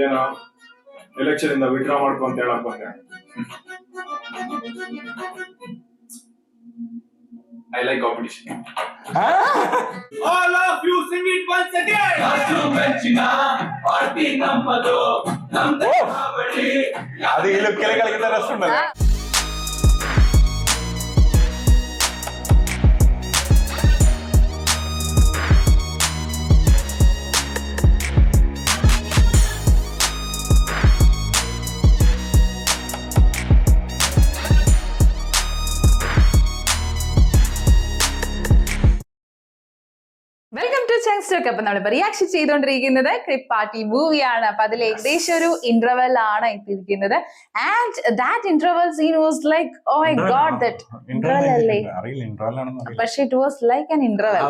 ಏನೋ ಎಲೆಕ್ಷನ್ ಇಂದ ವಿಡ್ರಾ ಮಾಡ್ಕೊ ಅಂತ ಹೇಳಕ್ ಬಂದೆ. I like competition. All of you sing it once again. ಅದು ಈ ಲುಕ್ കളിക്കുന്ന രസമുണ്ടല്ലോ. Welcome to ചങ്സ്റ്റോക്ക്. അപ്പൊ നമ്മളിപ്പോ റിയാക്ഷൻ ചെയ്തുകൊണ്ടിരിക്കുന്നത് ക്രിപ്പ് പാർട്ടി മൂവിയാണ്. അപ്പൊ അതിൽ ഏകദേശം ഒരു ഇന്റർവെൽ ആണ് എത്തിയിരിക്കുന്നത്. And that interval scene was like oh my god, that interval അല്ലേ, പക്ഷെ it was like an interval.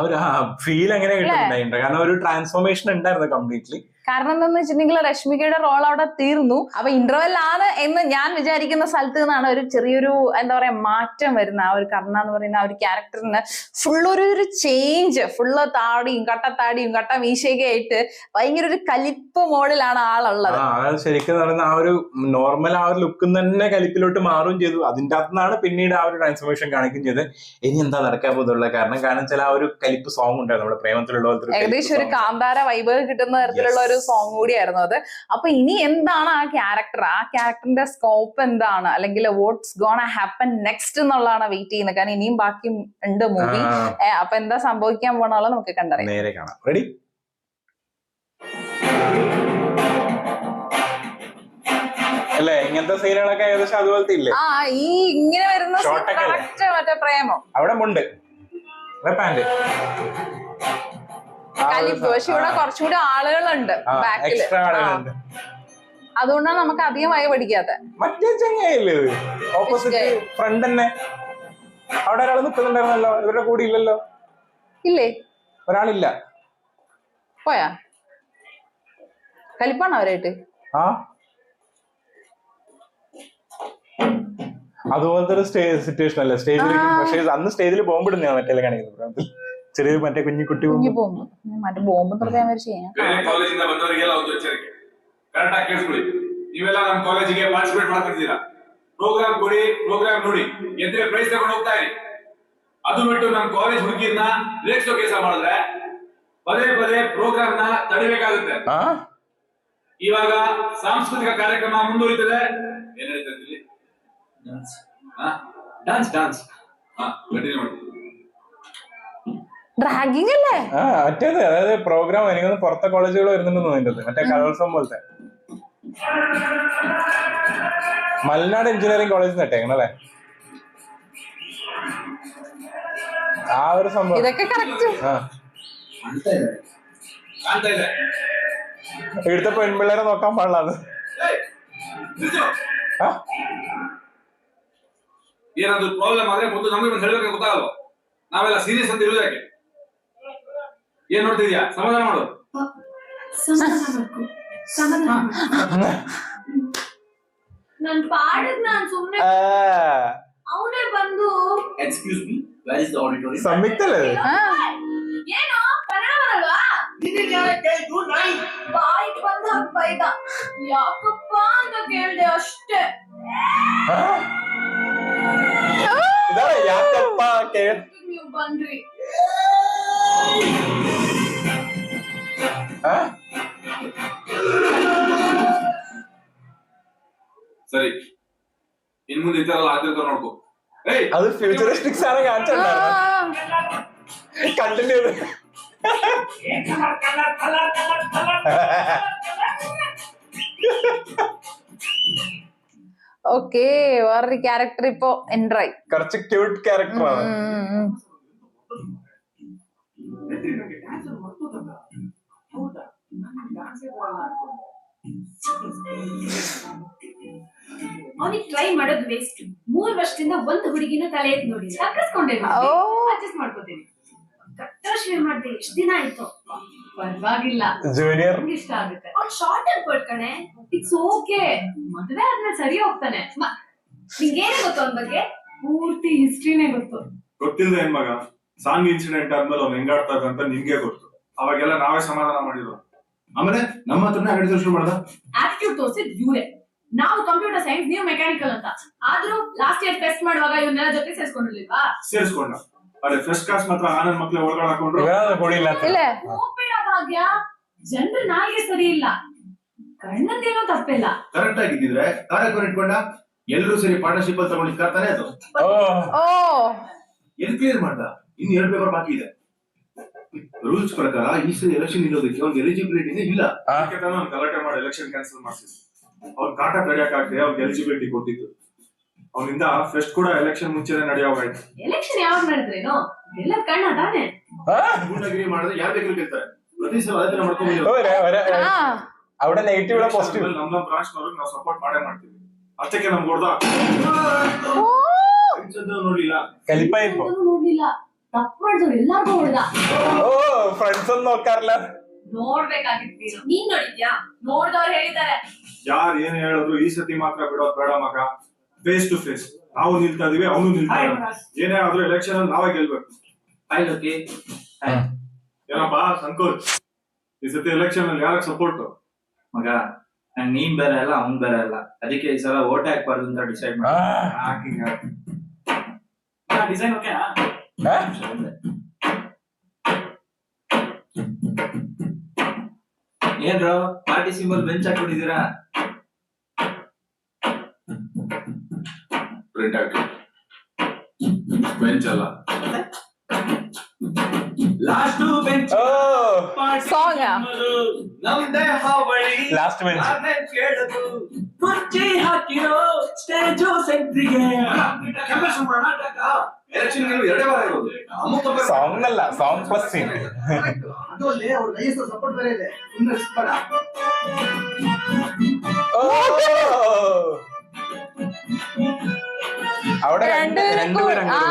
Feel എങ്ങനെ കിട്ടുന്നുണ്ടായിരുന്നു, കാരണം ഒരു ട്രാൻസ്ഫോർമേഷൻ ഉണ്ടായിരുന്നു കംപ്ലീറ്റ്ലി. കാരണം എന്താന്ന് വെച്ചിട്ടുണ്ടെങ്കിൽ രശ്മികയുടെ റോൾ അവിടെ തീർന്നു. അപ്പൊ ഇന്റർവെൽ ആണ് എന്ന് ഞാൻ വിചാരിക്കുന്ന സ്ഥലത്ത് നിന്നാണ് ഒരു ചെറിയൊരു എന്താ പറയാ മാറ്റം വരുന്ന ആ ഒരു കർണ എന്ന് പറയുന്ന ആ ഒരു ക്യാരക്ടറിന് ഫുള്ളൊരു ചേഞ്ച്. ഫുള്ള് താടിയും കട്ടത്താടിയും കട്ട മീശയൊക്കെ ആയിട്ട് ഭയങ്കര ഒരു കലിപ്പ് മോഡിലാണ് ആളുള്ളത്. ശരിക്കും പറയുന്ന ആ ഒരു നോർമൽ ആ ഒരു ലുക്ക് തന്നെ കലിപ്പിലോട്ട് മാറുകയും ചെയ്തു. അതിന്റെ അകത്തുനിന്നാണ് പിന്നീട് ആ ഒരു ട്രാൻസ്ഫോർമേഷൻ കാണിക്കുകയും ചെയ്ത് ഇനി എന്താ നടക്കാൻ പോകുന്നുള്ള കാരണം ചില ആ ഒരു കലിപ്പ് സോങ് ഉണ്ടായിരുന്നു നമ്മുടെ പ്രേമത്തിലുള്ള ഏകദേശം ഒരു കാന്താര വൈബ് കിട്ടുന്ന തരത്തിലുള്ള ഒരു സോങ് കൂടിയായിരുന്നു അത്. അപ്പൊ ഇനി എന്താണ് ആ ക്യാരക്ടറിന്റെ സ്കോപ്പ് എന്താണ്, അല്ലെങ്കിൽ വാട്ട്സ് ഗോണ ഹാപ്പൻ നെക്സ്റ്റ് എന്നുള്ളതാണ് വെയിറ്റ് ചെയ്യുന്നത്. കാരണം ഇനിയും ബാക്കി ഉണ്ട് മൂവി. അപ്പൊ എന്താ സംഭവിക്കാൻ പോണല്ലോ നമുക്ക് കണ്ടറിയാം. നേരെ കാണാം. റെഡി? അല്ലേ, ഇങ്ങനത്തെ സീനുകളൊക്കെ ഏകദേശം അതുപോലത്തെ ഇല്ലേ? ഈ ഇങ്ങനെ വരുന്ന മറ്റേ പ്രേമം അവിടെ മുണ്ട് പാന്റ് കലിപ്പ്. പക്ഷെ ഇവിടെ കുറച്ചുകൂടി ആളുകളുണ്ട് ബാക്കില്, അതുകൊണ്ടാണ് നമുക്ക് അധികം വയ പഠിക്കാത്ത. മറ്റേ ചങ്ങയില്ലേ ഓപ്പോസിറ്റ് ഫ്രണ്ട് തന്നെ, അവിടെ ഒരാൾ നിൽക്കുന്നുണ്ടായിരുന്നല്ലോ, ഇവരുടെ കൂടെ ഇല്ലല്ലോ. ഇല്ലേ, ഒരാളില്ല. പോയാ കലിപ്പാണോ അവരായിട്ട്? അതുപോലത്തെ ഒരു സിറ്റുവേഷൻ അല്ലേ സ്റ്റേജിൽ. പക്ഷേ അന്ന് സ്റ്റേജിൽ ബോംബിടുന്ന മറ്റേ കാണിക്കുന്നത്, ചെറിയ മറ്റേ കുഞ്ഞിക്കുട്ടി ബോംബ്. മറ്റേ ബോംബ് ಕಾಲೇಜಿಂದ ಬಂದವರಿಗೆಲ್ಲ ಒಂದು ಎಚ್ಚರಿಕೆ, ಕರೆಕ್ಟ್ ಆಗಿ ಕೇಳಿಸ್ಕೊಳ್ಳಿ. ನೀವೆಲ್ಲ ನಮ್ಮ ಕಾಲೇಜಿಗೆ ಪಾರ್ಟಿಸಿಪೇಟ್ ಮಾಡ್ತಿದ್ದೀರಾ, ಪ್ರೋಗ್ರಾಮ್ ಕೊಡಿ, ಪ್ರೋಗ್ರಾಮ್ ನೋಡಿ, ಎದ್ರೆ ಪ್ರೈಸ್ ತಗೊಂಡು ಹೋಗ್ತಾ ಇರಿ. ಅದು ಬಿಟ್ಟು ನಮ್ಮ ಕಾಲೇಜ್ ಹುಡುಗಿಯನ್ನ ರೇಕ್ಸೋ ಕೆಲಸ ಮಾಡಿದ್ರೆ ಪದೇ ಪದೇ ಪ್ರೋಗ್ರಾಮ್ ನ ತಡಿಬೇಕಾಗುತ್ತೆ. ಇವಾಗ ಸಾಂಸ್ಕೃತಿಕ ಕಾರ್ಯಕ್ರಮ ಮುಂದುವರಿತದೆ. ಏನ್ ಹೇಳ್ತಿರ್ತೀವಿ? ಡಾನ್ಸ್ ಡಾನ್ಸ್ ಕಂಟಿನ್ಯೂ ಮಾಡಿ. ഡ്രാഗിംഗ് അല്ലേ മറ്റേത്? അതായത് പ്രോഗ്രാം എനിക്കൊന്ന് പുറത്തെ കോളേജുകൾ വരുന്നുണ്ടെന്ന് തോന്നിട്ടത്, മറ്റേ കലോത്സവം പോലത്തെ. മലനാട് എഞ്ചിനീയറിംഗ് കോളേജിൽ നിട്ടേക്കണല്ലേ ആ ഒരു സംഭവം. ഇതൊക്കെ കറക്റ്റ്. ഇവിടുത്തെ പെൺപിള്ളേരെ നോക്കാൻ പാടില്ല. ಏನಾದ್ರು ಪ್ರಾಬ್ಲಮ್ ಆದ್ರೆ ಮೊದಲು ನಮಗೆ ಹೇಳಬೇಕು, ಗೊತ್ತಾಗಲ್ಲ. ನಾವೆಲ್ಲ ಸೀರಿಯಸ್ ಅಂತ ಇರೋದಕ್ಕೆ. ಏನ್ ನೋಡ್ತಿದ್ಯಾ? ಸಮಾಧಾನ ಮಾಡು. ನನ್ ಪಾಡಿಗೆ ನಾನ್ ಸುಮ್ನೆ ಅವನೇ ಬಂದು excuse me, where is the auditorium? ಸಂಯುಕ್ತಲ್ಲ ಏನೋ ಕನ್ನಡ ಬರಲ್ವಾ? ಬಾಯಿಗೆ ಬಂದ ಬೈದ, ಯಾಕಪ್ಪ ಅಂತ ಕೇಳ್ದೆ ಅಷ್ಟೇ. ಯಾಕಪ್ಪ ನೀವು ಬಂದ್ರಿ. ಸರಿ, ಇನ್ ಮುಂದೆ ಈ ತರ ಆಗ್ತಿರ್ತ ನೋಡ್ಕೋ. അത് ഫ്യൂച്ചറിസ്റ്റിക്സ് ആണ് കാണിച്ചിട്ടുണ്ടായിരുന്നു. Continue okay. വേറൊരു ക്യാരക്ടർ ഇപ്പൊ എൻട്രി ആയി. കുറച്ച് ക്യൂട്ട് ക്യാരക്ടറാണ്. ಅವನಿಗೆ ಟ್ರೈ ಮಾಡೋದು ವೇಸ್ಟ್. 3 ವರ್ಷದಿಂದ ಒಂದು ಹುಡುಗಿನ ತಲೆ ಎತ್ತಿ ನೋಡಿ ತಪ್ಪಿಸ್ಕೊಂಡಿಲ್ಲ. ಅಡ್ಜಸ್ಟ್ ಮಾಡ್ಕೋತೀನಿ. ಕಟ್ಟೋ ಶೇರ್ ಮಾಡ್ದೆ ಎಷ್ಟು ದಿನ ಆಯ್ತು. ಪರವಾಗಿಲ್ಲ, ಜೂನಿಯರ್ ಇಷ್ಟ ಆಗುತ್ತೆ. ಅವ್ನು ಶಾರ್ಟ್ ಅಂಡ್ ಕೊಡ್ತಾನೆ, ಇಟ್ಸ್ ಓಕೆ. ಮದುವೆ ಆದ್ಮೇಲೆ ಸರಿ ಹೋಗ್ತಾನೆ. ನಿಂಗೇನೇ ಗೊತ್ತು ಅವನ ಬಗ್ಗೆ? ಪೂರ್ತಿ ಹಿಸ್ಟ್ರಿನೇ ಗೊತ್ತು. ಗೊತ್ತಿಲ್ಲದೆ ಏನ್ ಮಗ, ಸಾಂಗ್ ಇನ್ಸಿಡೆಂಟ್ ಆದ್ಮೇಲೆ ಅವ್ನು ಹೆಂಗಾಡ್ತಾ ಅಂತ ನಿನ್ಗೆ ಗೊತ್ತು. ಅವಾಗೆಲ್ಲ ನಾವೇ ಸಮಾಧಾನ ಮಾಡಿದ್ರು. ಆಮೇಲೆ ನಮ್ಮ ಹತ್ರನೇ ಅಂಗಡಿ ಶುರು ಮಾಡ್ದ. ಆಟಿಟ್ಯೂಡ್ ತೋರಿಸಿದ್ ಇವ್ರೆ. ನಾವು ಕಂಪ್ಯೂಟರ್ ಸೈನ್ಸ್, ನೀವು ಮೆಕ್ಯಾನಿಕಲ್ ಅಂತ. ಆದ್ರೂ ಲಾಸ್ಟ್ ಇಯರ್ ಟೆಸ್ಟ್ ಮಾಡುವಾಗ ಇವನ್ನೆಲ್ಲ ಜೊತೆ ಸೇರ್ಸ್ಕೊಂಡಿರ್ಲಿಲ್ವಾ? ಸೇರಿಸ್ಕೊಂಡ. ಅದೇ ಫಸ್ಟ್ ಕ್ಲಾಸ್ ಮಾತ್ರ ಆನಂದ್ ಮಕ್ಳು ಒಳಗಡೆ ಹಾಕೊಂಡ್ರು. ಕೊಡಿಲ್ಲ ಇಲ್ಲ ಹೋಗ್ಬೇಡ ಭಾಗ್ಯ, ಜನರ ನಾಯಿಗೆ ಸರಿ ಇಲ್ಲ, ಕಣ್ಣಂದೇನೋ ತಪ್ಪಿಲ್ಲ. ಕರೆಕ್ಟ್ ಆಗಿದ್ದಿದ್ರೆ ಕಾರ್ಯಕ್ರಮ ಇಟ್ಕೊಂಡ ಎಲ್ಲರೂ ಸರಿ ಪಾರ್ಟ್ನರ್ಶಿಪ್ ಅಲ್ಲಿ ತಗೊಂಡಿದ್ ಕಾರ್ತಾನೆ ಅದು. ಓ ಎಲ್ಲಿ ಕ್ಲಿಯರ್ ಮಾಡ್ದ? ಇನ್ನು 2 ಪೇಪರ್ ಬಾಕಿ ಇದೆ. ರೂಲ್ಸ್ ಪ್ರಕಾರ ಈ ಸರಿ ಎಲೆಕ್ಷನ್ ನಿಲ್ಲೋದಕ್ಕೆ ಅವ್ರಿಗೆ ಎಲಿಜಿಬಿಲಿಟಿನೇ ಇಲ್ಲ. ಅದಕ್ಕೆ ತಾನು ಅವ್ನು ಗಲಾಟೆ ಮಾಡಿ ಎಲೆಕ್ಷನ್ ಕ್ಯಾನ್ಸಲ್ ಮಾಡಿಸಿದ್ರು. ಅವ್ರ ಕಾಟ ತಡೆಯಕ್ಕಾಗದೆ ಅವ್ರಿಗೆ ಎಲಿಜಿಬಿಲಿಟಿ ಕೊಟ್ಟಿತ್ತು. ಅವನಿಂದ ಫೆಸ್ಟ್ ಕೂಡ ಎಲೆಕ್ಷನ್ ಮುಂಚೆನೆ ನಡೆಯೋಗಾಯ್ತು. ಎಲೆಕ್ಷನ್ ಯಾವಾಗ ನಡೆದ್ರೇನೋ ಎಲ್ಲ ಕಣ್ಣ ತಾನೆ. ಗೂಂಡಾಗಿರಿ ಮಾಡಿದ್ರೆ ಯಾರು ಬೇಕಾದ್ರೂ ಗೆಲ್ತಾರೆ. ಪ್ರತಿ ಸಲ ಅದೇ ತರ ಮಾಡ್ಕೊಂಡು അവിടെ നെഗറ്റീവ് പോസിറ്റീവ് ನಮ್ಮ ಬ್ರಾಂಚ್ನವ್ರಿಗೆ ನಾವು ಸಪೋರ್ಟ್ ಮಾಡೇ ಮಾಡ್ತೀವಿ. ಅಷ್ಟಕ್ಕೆ ನಮ್ಗೆ ಹೊಡೆದ ನೋಡ್ಲಿಲ್ಲ, കലിപ്പായി ഇപ്പോ ನೋಡ್ಲಿಲ್ಲ, ತಪ್ಪು ಮಾಡಿದವ್ರು ಎಲ್ಲಾರ್ಗೂ ಹೊಡೆದ. ഓ ഫ്രണ്ട്സ് ഒന്നും നോക്കാറില്ല. ನೋಡ್ಬೇಕಾಗಿತ್ತು ನೀನ್ ನೋಡಿದ್ಯಾ? ನೋಡ್ದವ್ರು ಹೇಳಿದ್ದಾರೆ. ಯಾರು ಏನ್ ಹೇಳಿದ್ರು ಈ ಸತಿ ಮಾತ್ರ ಬಿಡೋದ್ ಬೇಡ ಮಗ. ಫೇಸ್ ಟು ಫೇಸ್ ನಾವು ನಿಲ್ತಾ ಇದೀವಿ, ಅವನು ನಿಲ್ತಾ ಇದ್ದಾನೆ. ಏನೇ ಆದ್ರೂ ಎಲೆಕ್ಷನ್ ಅಲ್ಲಿ ನಾವೇ ಗೆಲ್ಬೇಕು. ಏನಪ್ಪಾ ಸಂಕೋಚ್, ಈ ಸತಿ ಎಲೆಕ್ಷನ್ ಅಲ್ಲಿ ಯಾರಕ್ಕೆ ಸಪೋರ್ಟ್? ಮಗ ನಂಗ್ ನೀನ್ ಬೇರೆ ಅಲ್ಲ, ಅವ್ನ್ ಬೇರೆ ಅಲ್ಲ, ಅದಕ್ಕೆ ಈ ಸಲ ಓಟ್ ಹಾಕ್ಬಾರ್ದು ಅಂತ ಡಿಸೈಡ್ ಮಾಡಿ. ಡಿಸೈನ್ ಓಕೆನಾ? ಏನ್ರೋ ಪಾರ್ಟಿ ಸಿಂಬಲ್ ಬೆಂಚ್ ಹಾಕೊಂಡಿದ್ದೀರಾ? ಪ್ರಿಂಟ್ ಹಾಕಿ ಬೆಂಚ್ ಅಲ್ಲ, ಲಾಸ್ಟ್ ಬೆಂಚ್ ಸಾಂಗ್ ನಮ್ದೇ ಹಾವಳಿ. ಲಾಸ್ಟ್ ಬೆಂಚ್ ಕೇಳದು ಕುರ್ಚಿ ಹಾಕಿರೋ ಸ್ಟೇಜು ಸೆಂಟ್ರಿಗೆ ಎಲೆಕ್ಷನ್ ಎರಡೇ ವಾರ ಇರೋದು. ಸಾಂಗ್ ಅಲ್ಲ, ಸಾಂಗ್ ಪ್ಲಸ್ ಸೀನ್. ಸಪೋರ್ಟ್ ಬೇರೆ ಇದೆ. അവിടെ രണ്ടുപേരും ആ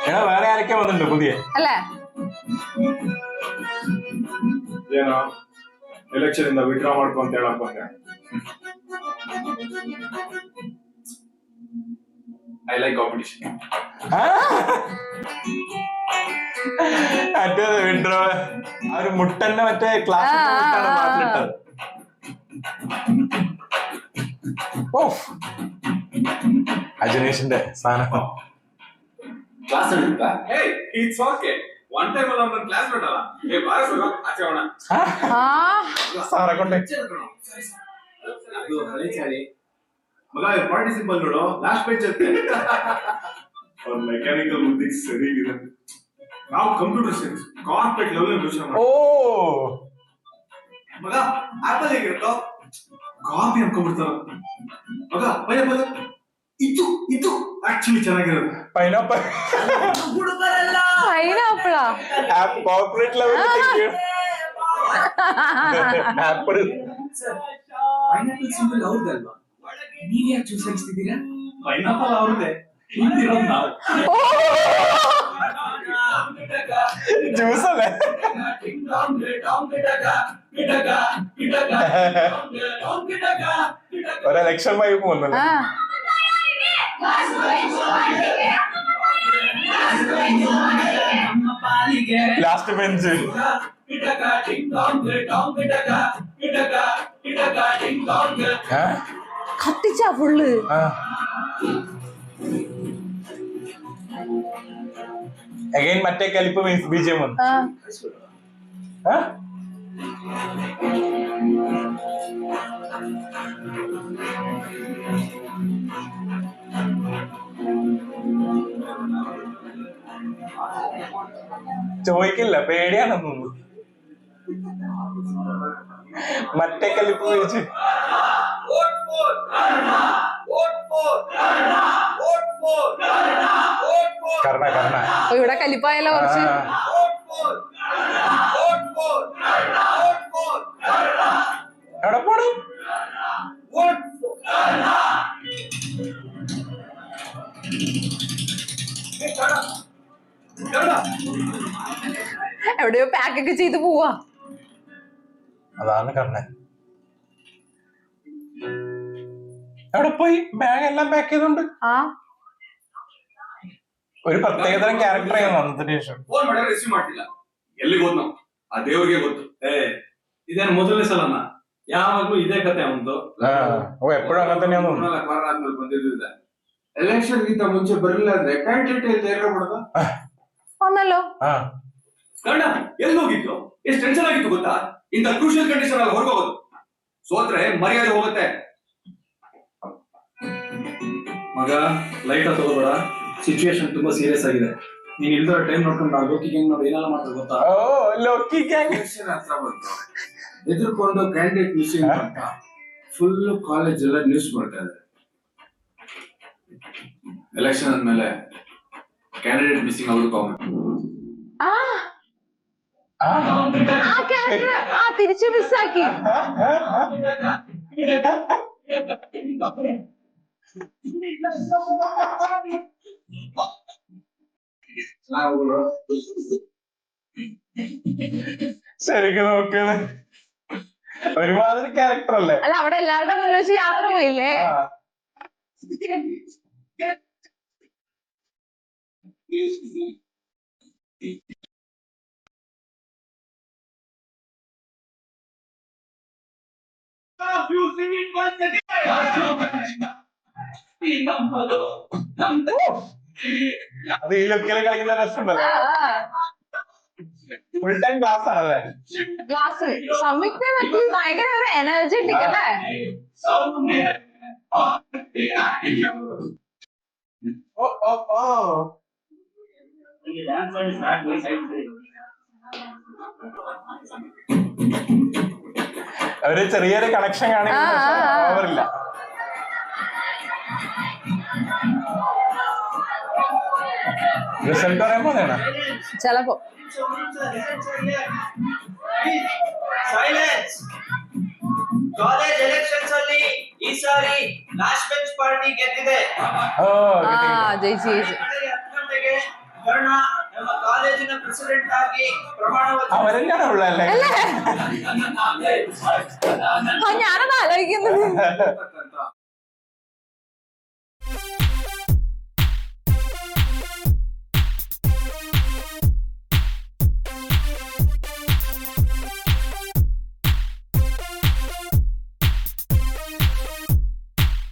എടാ വേറെ ആരൊക്കെ വന്നിട്ടുണ്ട് പുതിയ? അല്ലേ ಏನೋ ಎಲೆಕ್ಷನ್ ಇಂದ ವಿಡ್ರಾ ಮಾಡ್ಕೊ ಅಂತ ಹೇಳಕ್ ಬಂದೆ. I like competition. മറ്റേ വിഡ്രോ ആ ഒരു മുട്ടന്നെ മറ്റേ ക്ലാസ് പാട്ടിലിട്ടത്. അജനേഷിന്റെ സാധനം ಕ್ಲಾಸ್ ನಡೀತಾ? Hey it's okay. One time ಅಲ್ಲ ನನ್ನ ಕ್ಲಾಸ್ ಬಿಟ್ಟಲ್ಲ. ಏ ಬಾರ ಸುಗ ಆಚೆ ಹೋಣ. സാറെ കൊണ്ട് ಅದು ಹಳೆ ಚಾಳಿ ಮಗ ಪಾರ್ಟಿ ಸಿಂಬಲ್ ನೋಡು, ಲಾಸ್ಟ್ ಬೆಂಚ್ ಅಂತ. ಅವ್ರ ಮೆಕ್ಯಾನಿಕಲ್ ಬುದ್ಧಿ ಸರಿ ಇದೆ. ನಾವು ಕಂಪ್ಯೂಟರ್ ಸೈನ್ಸ್ ಕಾರ್ಪೊರೇಟ್ ಲೆವೆಲ್ ಯೋಚನೆ ಮಾಡಿ. ഓ ಮಗ ಆಪಲ್ ಹೇಗಿರುತ್ತೋ ಕಾಫಿ ಅನ್ಕೊಂಡ್ಬಿಡ್ತಾರ. ಮಗ ಪೈನಾಪಲ್ ಇದು ಆಕ್ಚುಲಿ ಚೆನ್ನಾಗಿರೋದು. പൈനാപ്പിൾ പൈനാപ്പിളാ കോർപ്പറേറ്റ് ലെവലിൽ ആപ്പിൾ. ಪೈನಾಪಲ್ ಸಿಂಬಲ್ ಅವ್ರದಲ್ವಾ? ನೀವ್ ಯಾಕೆ ಚೂಸ್ ಆಗಿಸ್ತಿದ್ದೀರಾ? ಪೈನಾಪಲ್ ಅವ್ರದ್ದೇ, ಹಿಂದಿರೋದು ನಾವು. ജ്യൂസ് അല്ലേ? ഒരു ഇലക്ഷൻ വൈബ് വന്നല്ലോ. ലാസ്റ്റ് ബെഞ്ച് കത്തിച്ചാ ഫുള്ള്. അഗൈൻ മറ്റേ കലിപ്പ് ബിജിഎം വന്നു. ചോദിക്കില്ല, പേടിയാണെന്ന് തോന്നുന്നു. മറ്റേ കലിപ്പ് വെച്ച് കർണ കർണ ഇവിടെ കലിപ്പായല്ലോ കുറച്ച്. എവിടെ പോണം? എവിടെയോ പാക്കൊക്കെ ചെയ്ത് പോവാ. അതാണ് കർണൻ. എവിടെ പോയി? ബാഗ് എല്ലാം പാക്ക് ചെയ്തോണ്ട് ഒരു പ്രത്യേകതരം ക്യാരക്ടർ ആയിരുന്നു അന്നത്തെ ശേഷം. ಫೋನ್ ಮಾಡಿದ್ರೆ ರಿಸೀವ್ ಮಾಡ್ತಿಲ್ಲ. ಎಲ್ಲಿಗೆ ಹೋದ್ ನಾವು? ಆ ದೇವ್ರಿಗೆ ಗೊತ್ತು. ಇದೇನು ಮೊದಲನೇ ಸಲನ? ಯಾವಾಗ್ಲೂ ಇದೇ ಕತೆ ಅವಂತು. ಓ ಎಪ್ಪഴും അങ്ങനെ തന്നെയാണോ? ಆದ್ಮೇಲೆ ಬಂದಿದ್ದಿದೆ. ಎಲೆಕ್ಷನ್ ಗಿಂತ ಮುಂಚೆ ಬರಲಿಲ್ಲ ಅಂದ್ರೆ ಕ್ಯಾಂಡಿಡೇಟ್ ತಯಾರು വന്നല്ലോ. ಕರ್ಣ ಎಲ್ಲಿ ಹೋಗಿದ್ದು? ಎಷ್ಟು ಟೆನ್ಷನ್ ಆಗಿತ್ತು ಗೊತ್ತಾ? ಇಂಥ ಕ್ರೂಷಿಯಲ್ ಕಂಡೀಷನ್ ಅಲ್ಲಿ ಹೊರಗೋಗೋದು. ಸೋತ್ರೆ ಮರ್ಯಾದೆ ಹೋಗುತ್ತೆ. ಮಗ ಲೈಟ್ ತಗೋಬೇಡ, ಸಿಚುವೇಶನ್ ತುಂಬಾ ಸೀರಿಯಸ್ ಆಗಿದೆ. ನೀನ್ ಇಲ್ದ ಟೈಮ್ ನೋಡ್ಕೊಂಡು ಲೋಕಿಗೆ ನಾವು ಏನೆಲ್ಲ ಮಾಡ್ತಾರೆ ಗೊತ್ತಾ? ഓ ലോക്കി ഗ്യാങ്. ಎಲೆಕ್ಷನ್ ಹತ್ರ ಬಂತು, ಎದುರ್ಕೊಂಡು ಕ್ಯಾಂಡಿಡೇಟ್ ಮಿಸ್ಸಿಂಗ್ ಅಂತ ಫುಲ್ ಕಾಲೇಜ್ ಎಲ್ಲ ನ್ಯೂಸ್ ಮಾಡ್ತಾ ಇದ್ದಾರೆ. ಎಲೆಕ್ಷನ್ ಆದ್ಮೇಲೆ ಕ್ಯಾಂಡಿಡೇಟ್ ಮಿಸ್ಸಿಂಗ್ ಆಗೋದು ಕಾಮನ್. ആ ക്യാരക്ടർ തിരിച്ചു മിസ്സാക്കി. ശരിക്കും നോക്കുന്നത് ഒരുമാതിരി ക്യാരക്ടർ അല്ലേ? അല്ല അവിടെ എല്ലാവരുടെ മുന്നിൽ വെച്ച് യാത്ര പോയില്ലേ? അത് ഈ ലുക്കിൽ കളിക്കുന്ന രസമുണ്ടല്ലോ. ഫുൾ ടൈം ക്ലാസ് ആണല്ലേ? ക്ലാസ് സംയുക്ത ഭയങ്കര ഒരു എനർജറ്റിക് അല്ലേ? ഓ ഓ ഓ ഒരു ചെറിയൊരു കണക്ഷൻ കാണിക്കുന്ന ഓവറില്ല. റിസൾട്ട് പറയാൻ പോലെയാണ് ചിലപ്പോ. ಸೈಲೆನ್ಸ್. ಕಾಲೇಜ್ ಎಲೆಕ್ಷನ್ಸ್ ಅಲ್ಲಿ ಈ ಸಾರಿ ಲಾಸ್ಟ್ ಬೆಂಚ್ ಪಾರ್ಟಿ ಗೆದ್ದಿದೆ. ഓ ജയിച്ചു ജയിച്ചു. 10 ಗಂಟೆಗೆ ಕರ್ಣ ನಮ್ಮ ಕಾಲೇಜಿನ ಪ್ರೆಸಿಡೆಂಟ್ ಆಗಿ ಪ್ರಮಾಣ ವಚನ അവരെന്നാണ് ഉള്ളതല്ലേ? ഞാനത് ആലോചിക്കുന്നത്.